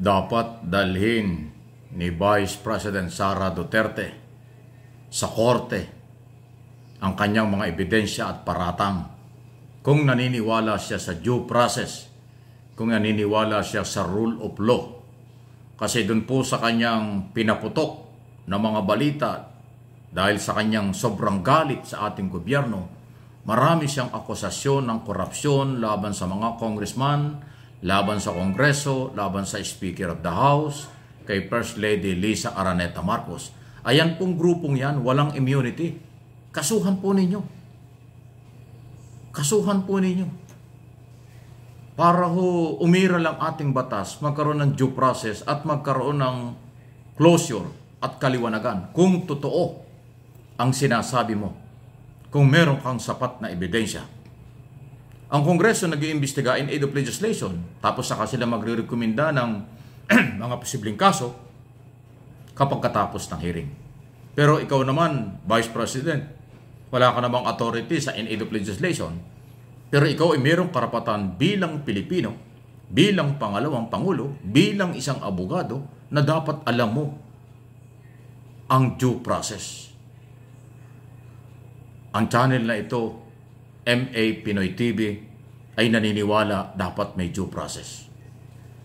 dapat dalhin ni Vice President Sara Duterte sa korte ang kanyang mga ebidensya at paratang kung naniniwala siya sa due process, kung naniniwala siya sa rule of law. Kasi dun po sa kanyang pinaputok na mga balita dahil sa kanyang sobrang galit sa ating gobyerno, marami siyang akusasyon ng korupsyon laban sa mga congressman, laban sa Kongreso, laban sa Speaker of the House, kay First Lady Lisa Araneta Marcos. Ayan pong grupong yan, walang immunity. Kasuhan po ninyo. Kasuhan po ninyo. Para ho umira lang ating batas, magkaroon ng due process at magkaroon ng closure at kaliwanagan kung totoo ang sinasabi mo, kung meron kang sapat na ebidensya. Ang Kongreso nag-iimbestiga in aid of legislation, tapos saka sila magre-rekomenda ng mga posibleng kaso kapag katapos ng hearing. Pero ikaw naman, Vice President, wala ka namang authority sa in aid of legislation, pero ikaw ay mayroong karapatan bilang Pilipino, bilang pangalawang Pangulo, bilang isang abogado, na dapat alam mo ang due process. Ang channel na ito, MA Pinoy TV, ay naniniwala dapat may due process.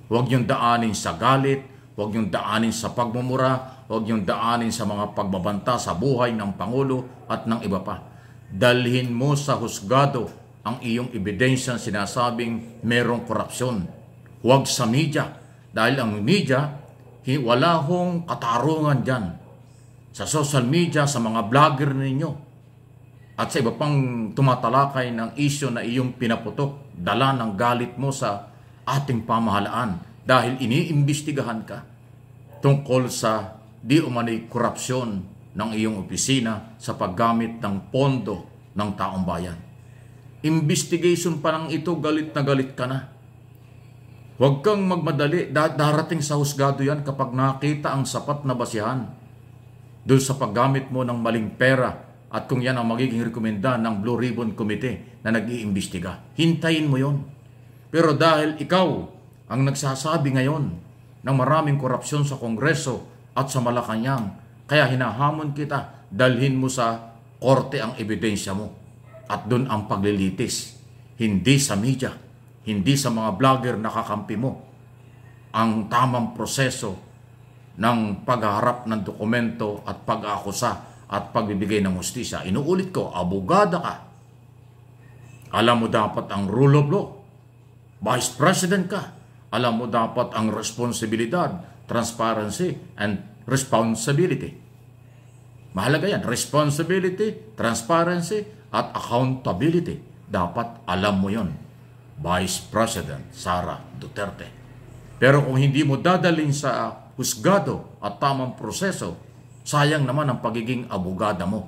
Huwag niyong daanin sa galit, huwag niyong daanin sa pagmumura, huwag niyong daanin sa mga pagbabanta sa buhay ng Pangulo at ng iba pa. Dalhin mo sa husgado ang iyong ebidensyang sinasabing merong korupsyon. Huwag sa media, dahil ang media, wala hong katarungan dyan. Sa social media, sa mga vlogger ninyo, at sa iba pang tumatalakay ng isyo na iyong pinaputok, dala ng galit mo sa ating pamahalaan dahil iniimbestigahan ka tungkol sa di umano'y korupsyon ng iyong opisina sa paggamit ng pondo ng taong bayan. Investigation pa lang ito, galit na galit ka na. Huwag kang magmadali, darating sa husgado yan kapag nakita ang sapat na basihan doon sa paggamit mo ng maling pera. At kung yan ang magiging rekomenda ng Blue Ribbon Committee na nag-iimbestiga, hintayin mo yon. Pero dahil ikaw ang nagsasabi ngayon ng maraming korupsyon sa Kongreso at sa Malacanang, kaya hinahamon kita, dalhin mo sa korte ang ebidensya mo. At doon ang paglilitis, hindi sa media, hindi sa mga vlogger na kakampi mo, ang tamang proseso ng pagharap ng dokumento at pag-aakusa at pagbibigay ng hustisya. Inuulit ko, abogada ka. Alam mo dapat ang rule of law. Vice President ka. Alam mo dapat ang responsibilidad, transparency, and responsibility. Mahalaga yan. Responsibility, transparency, at accountability. Dapat alam mo yon, Vice President Sara Duterte. Pero kung hindi mo dadalhin sa husgado at tamang proseso, sayang naman ang pagiging abogada mo.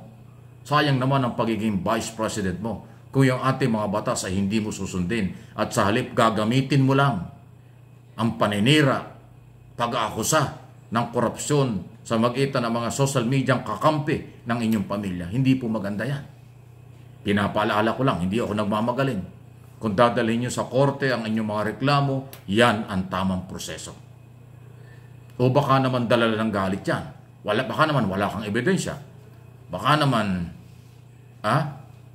Sayang naman ang pagiging Vice President mo kung yung ating mga batas ay hindi mo susundin at sa halip gagamitin mo lang ang paninira, pag-aakusa ng korupsyon sa magitan ng mga social media kakampi ng inyong pamilya. Hindi po maganda yan. Pinapaalala ko lang, hindi ako nagmamagaling. Kung dadalhin nyo sa korte ang inyong mga reklamo, yan ang tamang proseso. O baka naman dalala ng galit yan. Baka naman wala kang ebidensya. Baka naman,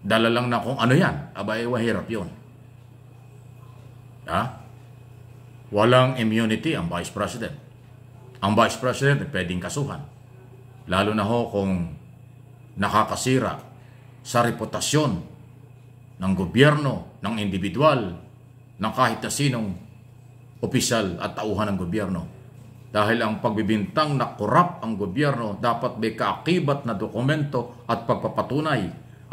dala lang na kung ano yan. Abay, mahirap yun. Walang immunity ang Vice President. Ang Vice President pwedeng kasuhan. Lalo na ho kung nakakasira sa reputasyon ng gobyerno, ng individual, ng kahit na sinong opisyal at tauhan ng gobyerno. Dahil ang pagbibintang na korap ang gobyerno, dapat may kaakibat na dokumento at pagpapatunay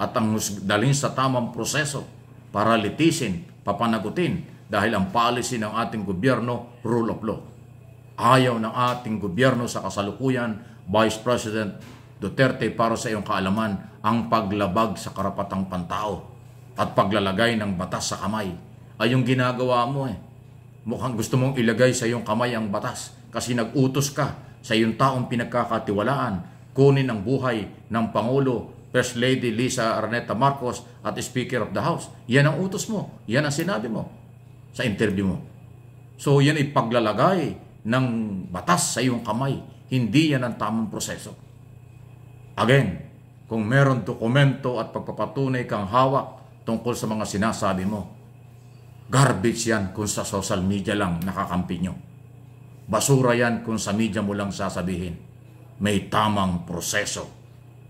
at ang dalhin sa tamang proseso para litisin, papanagutin dahil ang policy ng ating gobyerno, rule of law. Ayaw ng ating gobyerno sa kasalukuyan, Vice President Duterte, para sa iyong kaalaman, ang paglabag sa karapatang pantao at paglalagay ng batas sa kamay. Ay yung ginagawa mo Mukhang gusto mong ilagay sa iyong kamay ang batas. Kasi nag-utos ka sa iyong taong pinagkakatiwalaan, kunin ang buhay ng Pangulo, First Lady Lisa Araneta Marcos at Speaker of the House. Yan ang utos mo. Yan ang sinabi mo sa interview mo. So yan ay paglalagay ng batas sa iyong kamay. Hindi yan ang tamang proseso. Again, kung meron dokumento at pagpapatunay kang hawak tungkol sa mga sinasabi mo, garbage yan kung sa social media lang nakakampi nyo. Basura yan kung sa media mo lang sasabihin. May tamang proseso,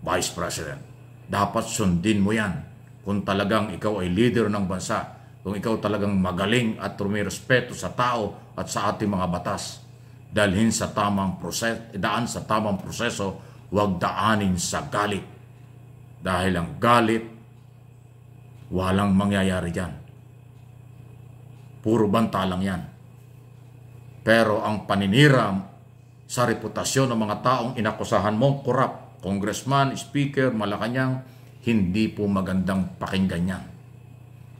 Vice President. Dapat sundin mo yan kung talagang ikaw ay leader ng bansa, kung ikaw talagang magaling at rumirespeto sa tao at sa ating mga batas. Dalhin sa tamang proseso, daan sa tamang proseso, huwag daanin sa galit. Dahil ang galit, walang mangyayari dyan. Puro banta lang yan. Pero ang paninira sa reputasyon ng mga taong inakusahan mong korap, congressman, speaker, Malacanang, hindi po magandang pakinggan yan.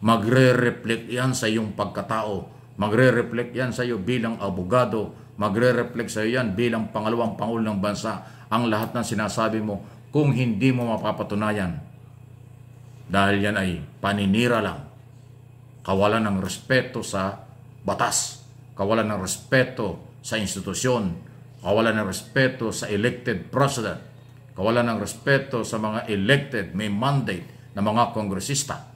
Magre-reflect yan sa iyong pagkatao. Magre-reflect yan sa iyo bilang abogado. Magre-reflect sa iyo yan bilang pangalawang pangulo ng bansa. Ang lahat ng sinasabi mo, kung hindi mo mapapatunayan, dahil yan ay paninira lang, kawalan ng respeto sa batas, kawalan ng respeto sa institusyon, kawalan ng respeto sa elected president, kawalan ng respeto sa mga elected, may mandate na mga kongresista.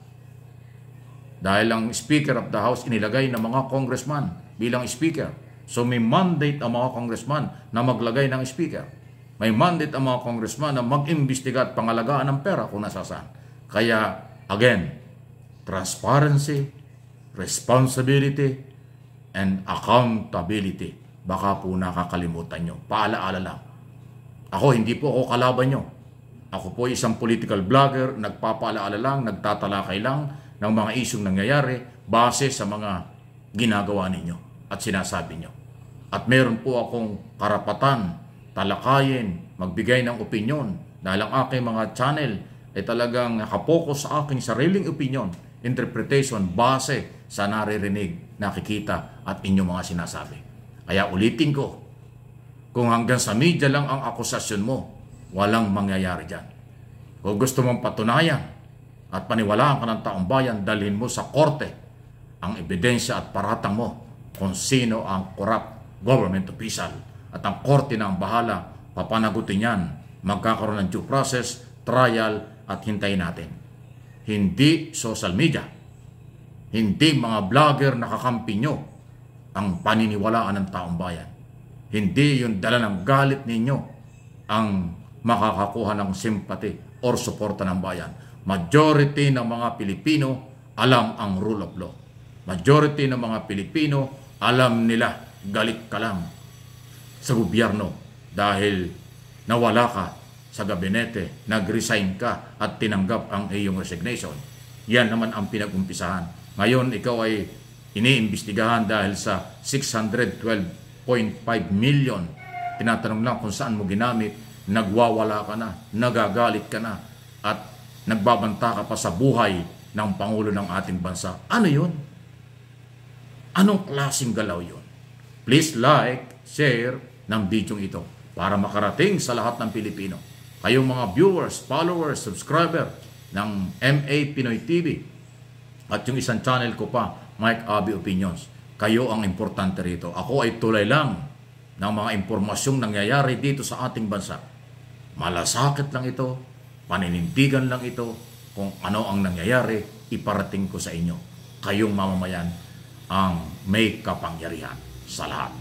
Dahil ang Speaker of the House inilagay ng mga congressman bilang speaker. So may mandate ang mga congressman na maglagay ng speaker. May mandate ang mga congressman na mag-imbestiga at pangalagaan ng pera kung nasasaan. Kaya, again, transparency, responsibility, and accountability. Baka po nakakalimutan nyo. Paalaala lang. Ako, hindi po ako kalaban nyo. Ako po isang political blogger, nagpapaalaala lang, nagtatalakay lang ng mga isyong nangyayari base sa mga ginagawa ninyo at sinasabi nyo. At meron po akong karapatan, talakayin, magbigay ng opinyon dahil ang aking mga channel ay talagang nakapokus sa aking sariling opinyon, interpretation base sa naririnig, nakikita at inyong mga sinasabi. Kaya ulitin ko, kung hanggang sa media lang ang akusasyon mo, walang mangyayari dyan. Kung gusto mong patunayan at paniwalaan ka ng taong bayan, dalhin mo sa korte ang ebidensya at paratang mo kung sino ang corrupt government official. At ang korte na ang bahala, papanagutin yan, magkakaroon ng due process, trial at hintayin natin. Hindi social media, hindi mga vlogger na kakampi nyo ang paniniwalaan ng taong bayan. Hindi yung dala ng galit ninyo ang makakakuha ng sympathy or suporta ng bayan. Majority ng mga Pilipino alam ang rule of law. Majority ng mga Pilipino alam nila galit ka lang sa gobyerno dahil nawala ka sa gabinete, nag-resign ka at tinanggap ang iyong resignation. Yan naman ang pinag-umpisahan. Ngayon, ikaw ay iniimbestigahan dahil sa 612.5 million. Tinatanong lang kung saan mo ginamit, nagwawala ka na, nagagalit ka na, at nagbabanta ka pa sa buhay ng Pangulo ng ating bansa. Ano yun? Anong klaseng galaw yun? Please like, share ng video ito para makarating sa lahat ng Pilipino. Kayong mga viewers, followers, subscriber ng MA Pinoy TV at yung isang channel ko pa, Mike Abby Opinions. Kayo ang importante rito. Ako ay tulay lang ng mga impormasyong nangyayari dito sa ating bansa. Malasakit lang ito, paninindigan lang ito, kung ano ang nangyayari, iparating ko sa inyo. Kayong mamamayan ang may kapangyarihan sa lahat.